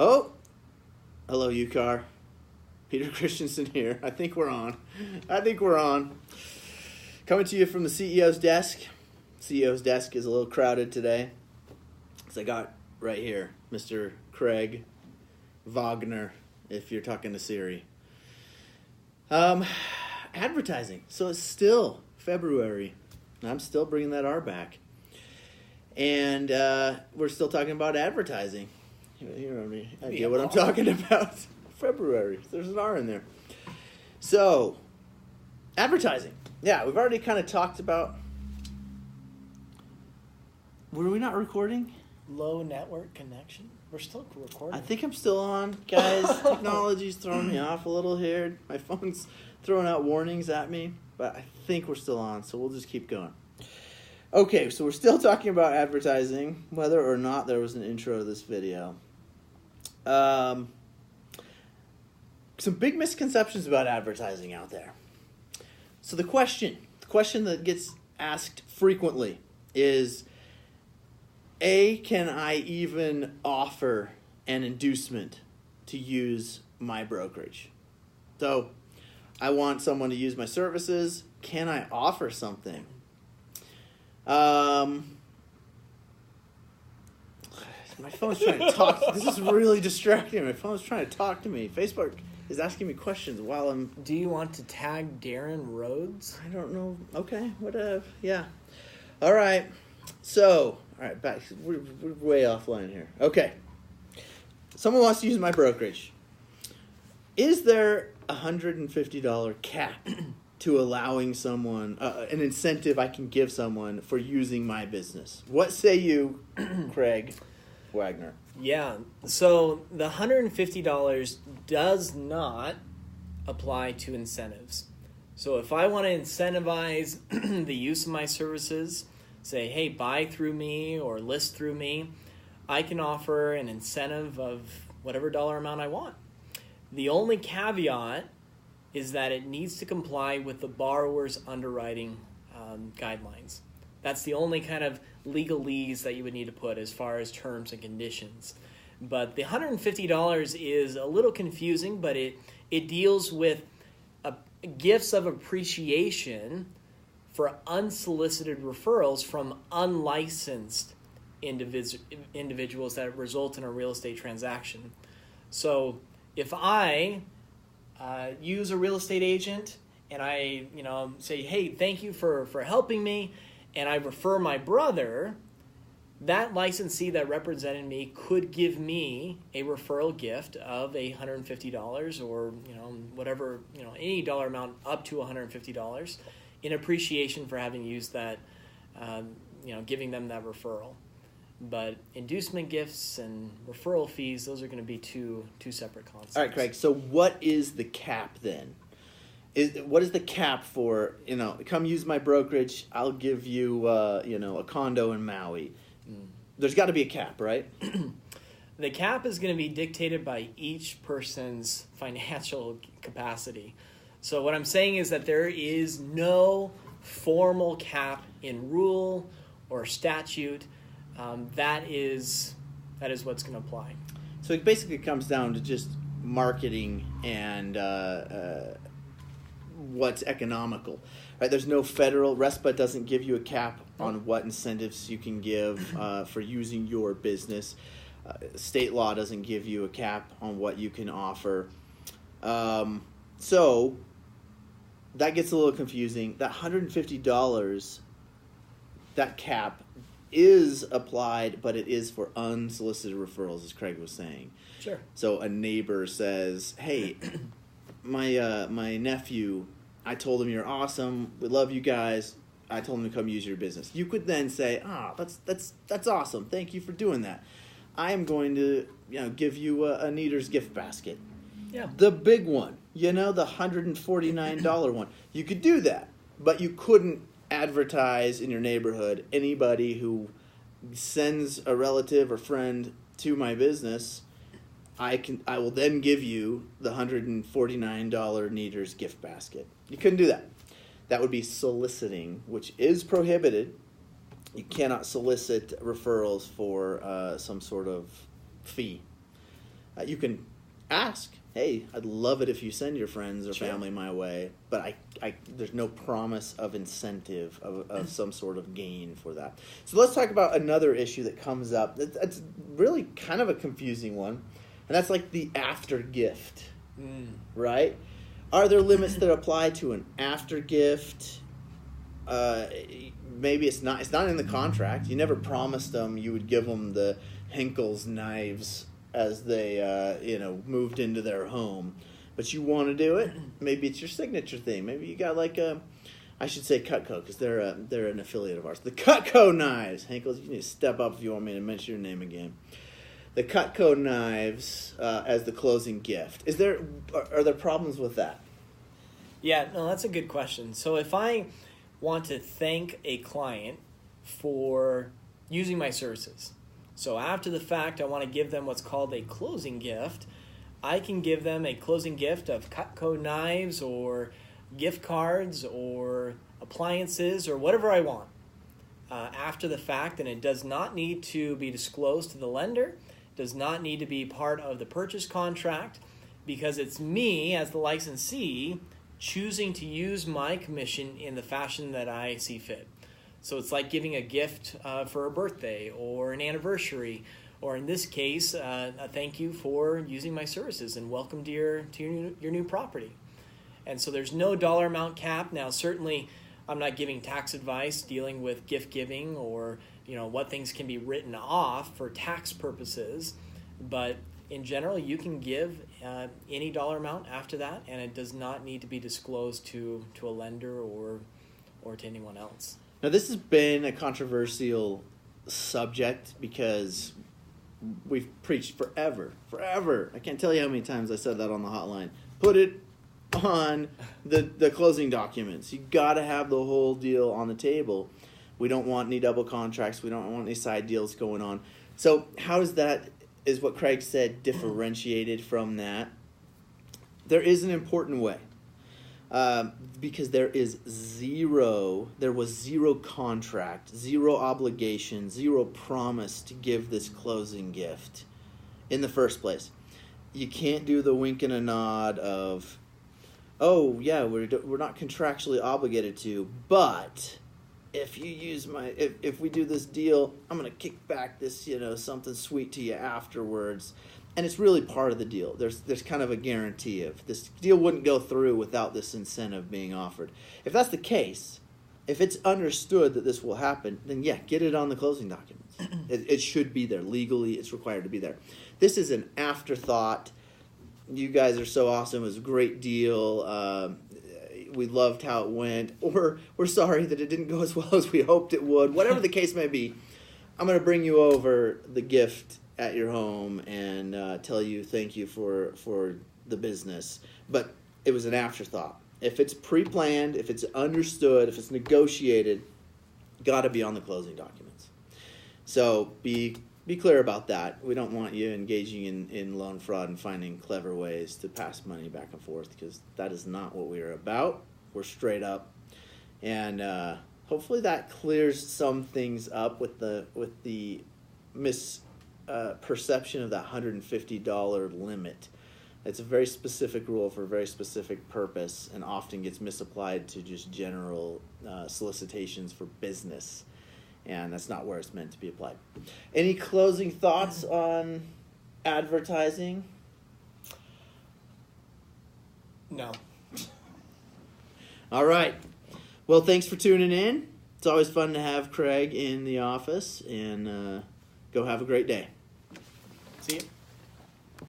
Oh, hello, UCAR. Peter Christensen here. I think we're on. Coming to you from the CEO's desk. CEO's desk is a little crowded today. Because I got right here, Mr. Craig Wagner, if you're talking to Siri. Advertising. So it's still February. I'm still bringing that R back. And we're still talking about advertising. You don't have any idea what I'm talking about. February. There's an R in there. So, advertising. Yeah, we've already kind of talked about... Were we not recording? Low network connection. We're still recording. I think I'm still on, guys. Technology's throwing me off a little here. My phone's throwing out warnings at me, but I think we're still on, so we'll just keep going. Okay, so we're still talking about advertising, whether or not there was an intro to this video. Some big misconceptions about advertising out there. So the question that gets asked frequently is, can I even offer an inducement to use my brokerage? So I want someone to use my services. Can I offer something? My phone's trying to talk. This is really distracting. My phone's trying to talk to me. Facebook is asking me questions while I'm... Do you want to tag Darren Rhodes? I don't know. Okay, whatever. Yeah. All right. So, all right, back. We're way offline here. Okay. Someone wants to use my brokerage. Is there a $150 cap to allowing someone, an incentive I can give someone for using my business? What say you, Craig Wagner? Yeah, so the $150 does not apply to incentives. So if I want to incentivize the use of my services, say, hey, buy through me or list through me, I can offer an incentive of whatever dollar amount I want. The only caveat is that it needs to comply with the borrower's underwriting guidelines. That's the only kind of legalese that you would need to put as far as terms and conditions. But the $150 is a little confusing, but it deals with gifts of appreciation for unsolicited referrals from unlicensed individuals that result in a real estate transaction. So if I use a real estate agent and I say, hey, thank you for helping me, and I refer my brother, that licensee that represented me could give me a referral gift of $150 or whatever, any dollar amount up to $150 in appreciation for having used that, giving them that referral. But inducement gifts and referral fees, those are going to be two separate concepts. All right, Craig. So what is the cap then? What is the cap for, come use my brokerage, I'll give you, a condo in Maui. There's got to be a cap, right? The cap is going to be dictated by each person's financial capacity. So what I'm saying is that there is no formal cap in rule or statute. That is what's going to apply. So it basically comes down to just marketing and what's economical, right? There's no federal... RESPA doesn't give you a cap on what incentives you can give for using your business. State law doesn't give you a cap on what you can offer. So that gets a little confusing. That $150, that cap is applied, but it is for unsolicited referrals, as Craig was saying. Sure. So a neighbor says, hey, my nephew, I told him you're awesome, we love you guys, I told him to come use your business. You could then say, that's awesome, thank you for doing that. I am going to give you a Neater's gift basket. Yeah. The big one, the $149 one. You could do that, but you couldn't advertise in your neighborhood anybody who sends a relative or friend to my business. I will then give you the $149 Neater's gift basket. You couldn't do that. That would be soliciting, which is prohibited. You cannot solicit referrals for some sort of fee. You can ask, hey, I'd love it if you send your friends or family my way, but there's no promise of incentive of some sort of gain for that. So let's talk about another issue that comes up. It's really kind of a confusing one, and that's like the after gift, right? Are there limits that apply to an after gift? Maybe it's not in the contract. You never promised them you would give them the Henkel's knives as they moved into their home, but you want to do it. Maybe it's your signature thing. Maybe you got like I should say Cutco, because they're an affiliate of ours. The Cutco knives. Henkel's, you need to step up if you want me to mention your name again. The Cutco knives as the closing gift. Are there problems with that? Yeah, no, that's a good question. So if I want to thank a client for using my services, so after the fact I want to give them what's called a closing gift, I can give them a closing gift of Cutco knives or gift cards or appliances or whatever I want after the fact, and it does not need to be disclosed to the lender, does not need to be part of the purchase contract, because it's me as the licensee choosing to use my commission in the fashion that I see fit. So it's like giving a gift for a birthday or an anniversary, or in this case, a thank you for using my services and welcome to your new property. And so there's no dollar amount cap. Now, certainly, I'm not giving tax advice dealing with gift giving or what things can be written off for tax purposes, but in general, you can give any dollar amount after that, and it does not need to be disclosed to a lender or to anyone else. Now, this has been a controversial subject because we've preached forever. I can't tell you how many times I said that on the hotline. Put it on the closing documents. You got to have the whole deal on the table. We don't want any double contracts. We don't want any side deals going on. So how is that, is what Craig said, differentiated from that? There is an important way. Because there was zero contract, zero obligation, zero promise to give this closing gift in the first place. You can't do the wink and a nod of, oh yeah, we're not contractually obligated to, but if you use if we do this deal, I'm gonna kick back this something sweet to you afterwards. And it's really part of the deal. There's kind of a guarantee of this deal wouldn't go through without this incentive being offered. If that's the case, if it's understood that this will happen, then yeah, get it on the closing documents. It should be there. Legally, it's required to be there. This is an afterthought. You guys are so awesome. It was a great deal. We loved how it went. Or we're sorry that it didn't go as well as we hoped it would. Whatever the case may be, I'm going to bring you over the gift at your home and tell you thank you for the business. But it was an afterthought. If it's pre-planned, if it's understood, if it's negotiated, got to be on the closing documents. So be clear about that. We don't want you engaging in loan fraud and finding clever ways to pass money back and forth, because that is not what we are about. We're straight up. And hopefully that clears some things up with the perception of that $150 limit. It's a very specific rule for a very specific purpose, and often gets misapplied to just general solicitations for business, and that's not where it's meant to be applied. Any closing thoughts on advertising? No. All right. Well, thanks for tuning in. It's always fun to have Craig in the office, and go have a great day. See you.